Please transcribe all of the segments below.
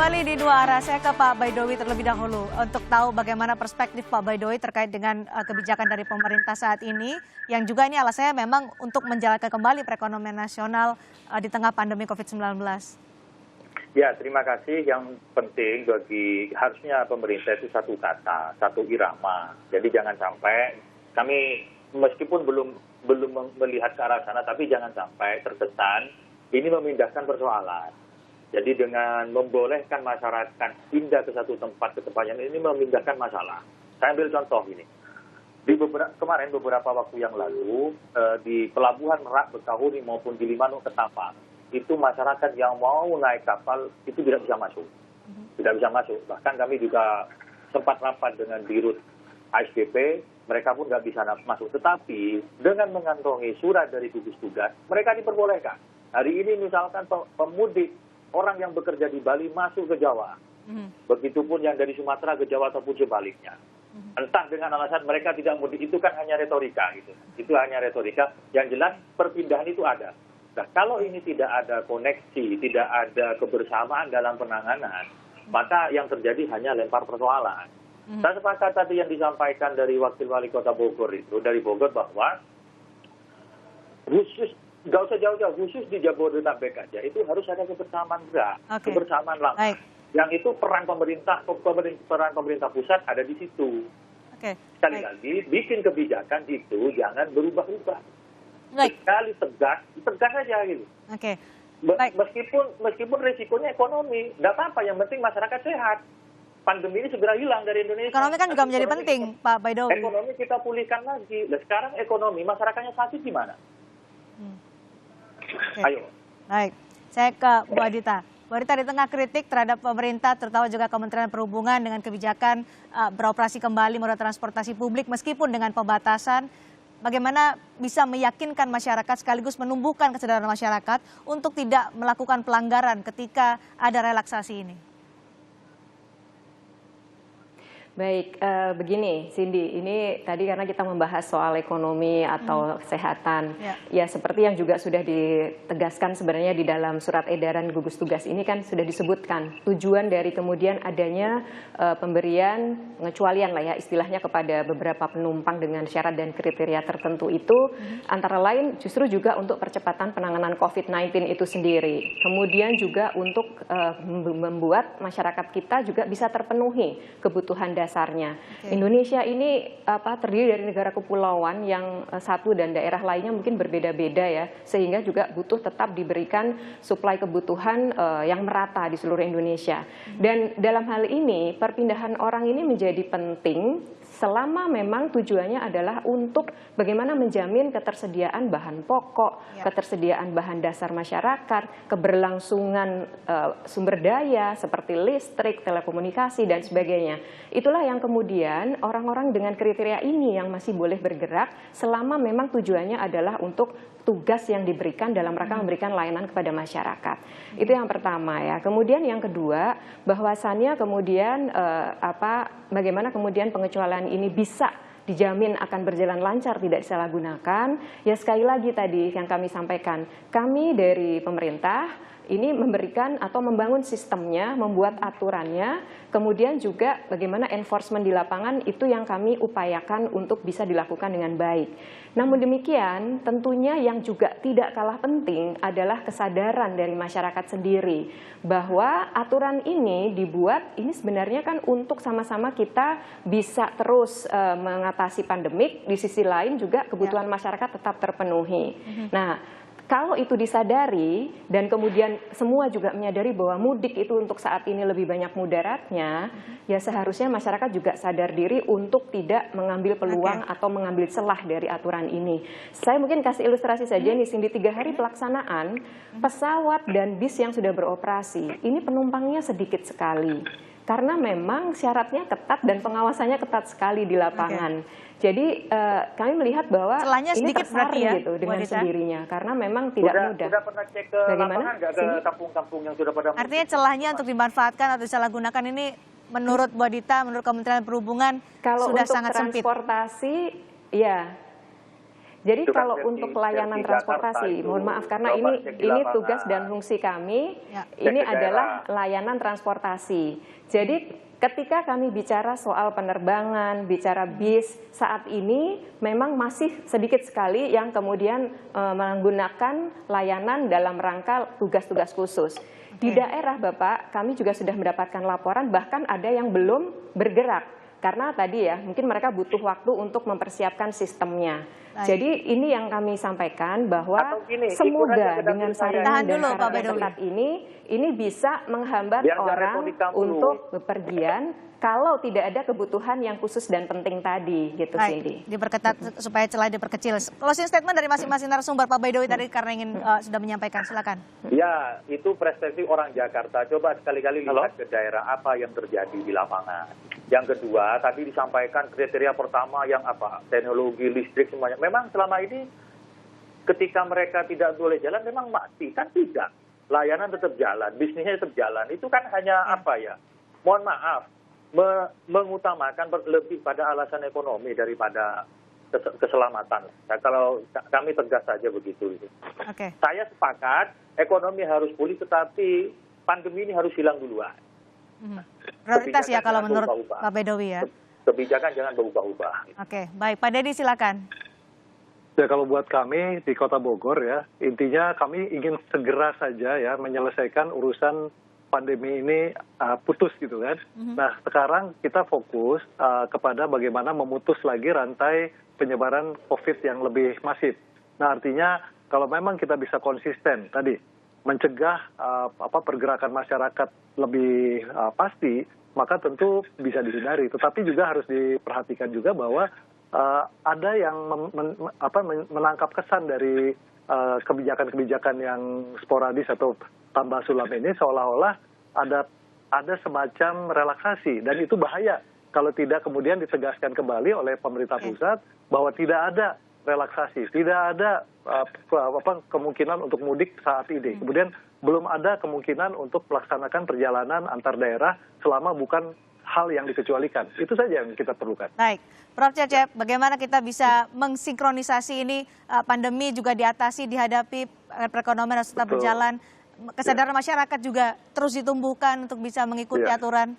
kembali di Dua Arah. Saya ke Pak Baidowi terlebih dahulu untuk tahu bagaimana perspektif Pak Baidowi terkait dengan kebijakan dari pemerintah saat ini, yang juga ini alasannya memang untuk menjalankan kembali perekonomian nasional di tengah pandemi COVID-19. Ya, terima kasih. Yang penting harusnya pemerintah itu satu kata, satu irama. Jadi jangan sampai kami meskipun belum melihat ke arah sana, tapi jangan sampai terkesan ini memindahkan persoalan. Jadi dengan membolehkan masyarakat pindah ke satu tempat ke tempatnya ini memindahkan masalah. Saya ambil contoh ini. Kemarin beberapa waktu yang lalu di Pelabuhan Merak Bekahuni maupun di Limanuk Ketapang, itu masyarakat yang mau naik kapal itu tidak bisa masuk. Tidak bisa masuk. Bahkan kami juga sempat rapat dengan Dirut ASDP, mereka pun nggak bisa masuk. Tetapi dengan mengantongi surat dari gugus tugas, mereka diperbolehkan. Hari ini misalkan pemudik orang yang bekerja di Bali masuk ke Jawa. Begitupun yang dari Sumatera ke Jawa ataupun sebaliknya. Entah dengan alasan mereka tidak mudik, itu kan hanya retorika gitu. Itu hanya retorika. Yang jelas perpindahan itu ada. Nah, kalau ini tidak ada koneksi, tidak ada kebersamaan dalam penanganan, maka yang terjadi hanya lempar persoalan. Saya sepakat tadi yang disampaikan dari Wakil Wali Kota Bogor itu, dari Bogor, bahwa khusus nggak usah jauh-jauh, khusus di Jabodetabek aja itu harus ada kebersamaan gerak, kebersamaan langsung. Yang itu peran pemerintah pusat ada di situ. Sekali lagi, bikin kebijakan itu jangan berubah-ubah. Sekali tegas aja gitu. Meskipun risikonya ekonomi, nggak apa-apa. Yang penting masyarakat sehat. Pandemi ini segera hilang dari Indonesia. Ekonomi kan juga menjadi penting, Pak Baidowi. Ekonomi kita pulihkan lagi. Nah, sekarang ekonomi masyarakatnya sakit gimana? Ayo. Baik, saya ke Bu Adita. Bu Adita, di tengah kritik terhadap pemerintah, terutama juga Kementerian Perhubungan dengan kebijakan beroperasi kembali moda transportasi publik meskipun dengan pembatasan, bagaimana bisa meyakinkan masyarakat sekaligus menumbuhkan kesadaran masyarakat untuk tidak melakukan pelanggaran ketika ada relaksasi ini? Baik, begini Cindy, ini tadi karena kita membahas soal ekonomi atau kesehatan, ya seperti yang juga sudah ditegaskan sebenarnya di dalam surat edaran gugus tugas ini kan sudah disebutkan tujuan dari kemudian adanya pemberian pengecualian lah ya istilahnya kepada beberapa penumpang dengan syarat dan kriteria tertentu itu antara lain justru juga untuk percepatan penanganan COVID-19 itu sendiri, kemudian juga untuk membuat masyarakat kita juga bisa terpenuhi kebutuhan dasarnya. Indonesia ini terdiri dari negara kepulauan yang satu dan daerah lainnya mungkin berbeda-beda ya, sehingga juga butuh tetap diberikan suplai kebutuhan yang merata di seluruh Indonesia. Dan dalam hal ini perpindahan orang ini menjadi penting selama memang tujuannya adalah untuk bagaimana menjamin ketersediaan bahan pokok, ketersediaan bahan dasar masyarakat, keberlangsungan sumber daya seperti listrik, telekomunikasi, dan sebagainya. Itulah yang kemudian orang-orang dengan kriteria ini yang masih boleh bergerak selama memang tujuannya adalah untuk tugas yang diberikan dalam rangka memberikan layanan kepada masyarakat. Itu yang pertama ya. Kemudian yang kedua, bahwasannya kemudian bagaimana kemudian pengecualian ini bisa dijamin akan berjalan lancar, tidak disalahgunakan. Ya sekali lagi tadi yang kami sampaikan, kami dari pemerintah ini memberikan atau membangun sistemnya, membuat aturannya, kemudian juga bagaimana enforcement di lapangan itu yang kami upayakan untuk bisa dilakukan dengan baik. Namun demikian, tentunya yang juga tidak kalah penting adalah kesadaran dari masyarakat sendiri bahwa aturan ini dibuat ini sebenarnya kan untuk sama-sama kita bisa terus mengatasi pandemik, di sisi lain juga kebutuhan masyarakat tetap terpenuhi. Nah, kalau itu disadari dan kemudian semua juga menyadari bahwa mudik itu untuk saat ini lebih banyak mudaratnya, ya seharusnya masyarakat juga sadar diri untuk tidak mengambil peluang atau mengambil celah dari aturan ini. Saya mungkin kasih ilustrasi saja nih, Cindy, 3 hari pelaksanaan pesawat dan bis yang sudah beroperasi, ini penumpangnya sedikit sekali. Karena memang syaratnya ketat dan pengawasannya ketat sekali di lapangan. Jadi kami melihat bahwa celahnya ini tersaring ya, gitu dengan sendirinya, karena memang tidak mudah. Sudah pernah cek ke lapangan nggak ke kampung-kampung yang sudah pada Artinya celahnya untuk dimanfaatkan atau disalahgunakan ini menurut Bu Adita, menurut Kementerian Perhubungan kalau sudah untuk sangat sempit. Transportasi, ya. Jadi Itu kan kalau untuk layanan versi transportasi, Jakarta itu, mohon maaf karena coba cek di ini lapangan. tugas dan fungsi kami, Ya. ini Cek ke adalah daerah. layanan transportasi. Jadi ketika kami bicara soal penerbangan, bicara bis, saat ini memang masih sedikit sekali yang kemudian menggunakan layanan dalam rangka tugas-tugas khusus. Di daerah Bapak, kami juga sudah mendapatkan laporan bahkan ada yang belum bergerak. Karena tadi ya, mungkin mereka butuh waktu untuk mempersiapkan sistemnya. Baik. Jadi ini yang kami sampaikan bahwa Atau gini, semoga ikut aja ke dengan dapur saya. saringan Tahan dan dulu, Pak syarat yang Baidowi. ketat ini bisa menghambat Biar nggak orang repot di kampung. untuk bepergian kalau tidak ada kebutuhan yang khusus dan penting tadi, gitu Cindy. Baik, diperketat supaya celah diperkecil. Closing statement dari masing-masing narasumber, Pak Baidowi tadi karena ingin sudah menyampaikan, silakan. Ya, itu perspektif orang Jakarta. Coba sekali-kali lihat ke daerah apa yang terjadi di lapangan. Yang kedua, tadi disampaikan kriteria pertama yang apa? Teknologi, listrik, semuanya. Memang selama ini ketika mereka tidak boleh jalan memang mati. Kan tidak. Layanan tetap jalan, bisnisnya tetap jalan. Itu kan hanya apa ya? Mohon maaf, mengutamakan lebih pada alasan ekonomi daripada keselamatan. Nah, kalau kami tegas saja begitu. Oke. Saya sepakat, ekonomi harus pulih, tetapi pandemi ini harus hilang duluan. Prioritas ya Kebijakan kalau jangan menurut berubah-ubah. Pak Baidowi ya. Kebijakan jangan berubah-ubah. Oke, baik. Pak Dedi silakan. Ya kalau buat kami di Kota Bogor ya, intinya kami ingin segera saja ya menyelesaikan urusan pandemi ini putus gitu kan. Nah sekarang kita fokus kepada bagaimana memutus lagi rantai penyebaran COVID yang lebih masif. Nah artinya kalau memang kita bisa konsisten tadi mencegah pergerakan masyarakat lebih pasti, maka tentu bisa dihindari. Tetapi juga harus diperhatikan juga bahwa ada yang menangkap kesan dari kebijakan-kebijakan yang sporadis atau tambah sulam ini seolah-olah ada semacam relaksasi, dan itu bahaya kalau tidak kemudian ditegaskan kembali oleh pemerintah pusat bahwa tidak ada relaksasi, tidak ada kemungkinan untuk mudik saat ini. Kemudian belum ada kemungkinan untuk melaksanakan perjalanan antar daerah selama bukan hal yang dikecualikan. Itu saja yang kita perlukan. Baik, Prof. Cecep, bagaimana kita bisa mensinkronisasi ini, pandemi juga diatasi, dihadapi, perekonomian harus tetap berjalan, kesadaran masyarakat juga terus ditumbuhkan untuk bisa mengikuti aturan?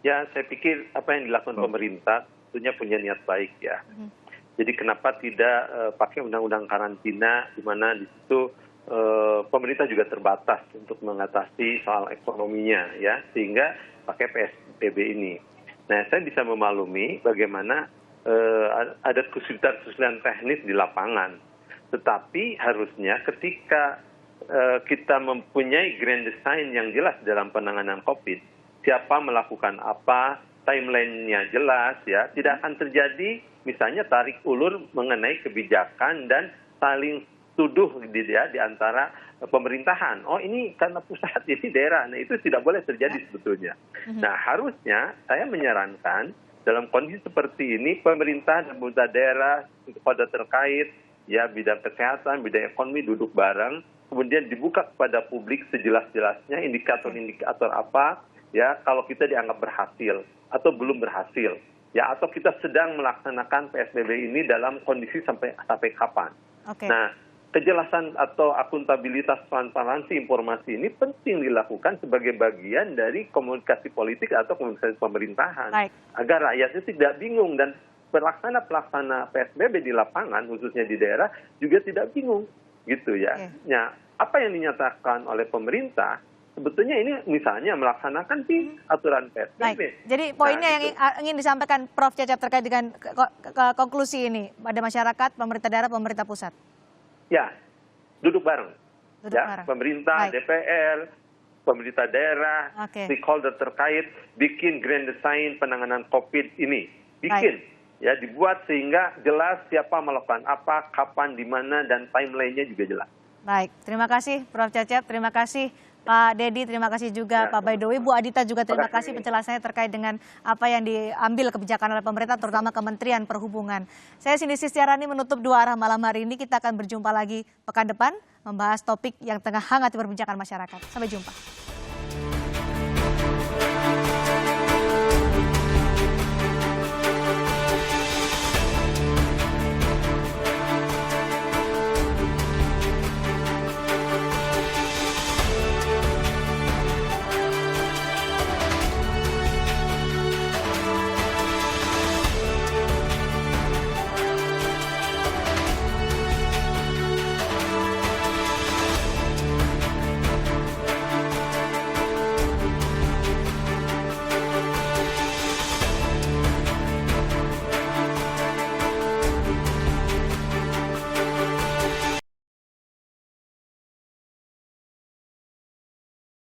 Ya, saya pikir apa yang dilakukan pemerintah tentunya punya niat baik ya. Jadi kenapa tidak pakai undang-undang karantina, di mana di situ pemerintah juga terbatas untuk mengatasi soal ekonominya ya, sehingga pakai PSBB ini. Nah, saya bisa memaklumi bagaimana ada kesulitan-kesulitan teknis di lapangan. Tetapi harusnya ketika kita mempunyai grand design yang jelas dalam penanganan COVID, siapa melakukan apa, timeline-nya jelas ya, tidak akan terjadi misalnya tarik ulur mengenai kebijakan dan saling tuduh di antara pemerintahan. Oh ini karena pusat, ini daerah. Nah itu tidak boleh terjadi sebetulnya. Nah harusnya saya menyarankan dalam kondisi seperti ini pemerintah dan pemerintah daerah pada terkait ya bidang kesehatan, bidang ekonomi duduk bareng, kemudian dibuka kepada publik sejelas-jelasnya indikator-indikator apa ya kalau kita dianggap berhasil atau belum berhasil ya, atau kita sedang melaksanakan PSBB ini dalam kondisi sampai kapan. Nah kejelasan atau akuntabilitas transparansi informasi ini penting dilakukan sebagai bagian dari komunikasi politik atau komunikasi pemerintahan. Agar rakyat itu tidak bingung dan pelaksana PSBB di lapangan khususnya di daerah juga tidak bingung gitu ya. Nah, apa yang dinyatakan oleh pemerintah sebetulnya ini misalnya melaksanakan di aturan PSBB. Baik. Jadi poinnya yang ingin disampaikan Prof. Cecep terkait dengan konklusi ini pada masyarakat, pemerintah daerah, pemerintah pusat. Ya, duduk bareng. Pemerintah, DPR, pemerintah daerah, stakeholder terkait, bikin grand design penanganan COVID ini. Bikin. Ya, dibuat sehingga jelas siapa melakukan apa, kapan, di mana, dan timeline-nya juga jelas. Baik, terima kasih Prof. Cecep, terima kasih Pak Dedi, terima kasih juga Pak Baidowi, Bu Adita juga terima kasih penjelasannya terkait dengan apa yang diambil kebijakan oleh pemerintah, terutama Kementerian Perhubungan. Saya Cindy Sistiarani menutup Dua Arah malam hari ini. Kita akan berjumpa lagi pekan depan membahas topik yang tengah hangat diperbincangkan masyarakat. Sampai jumpa.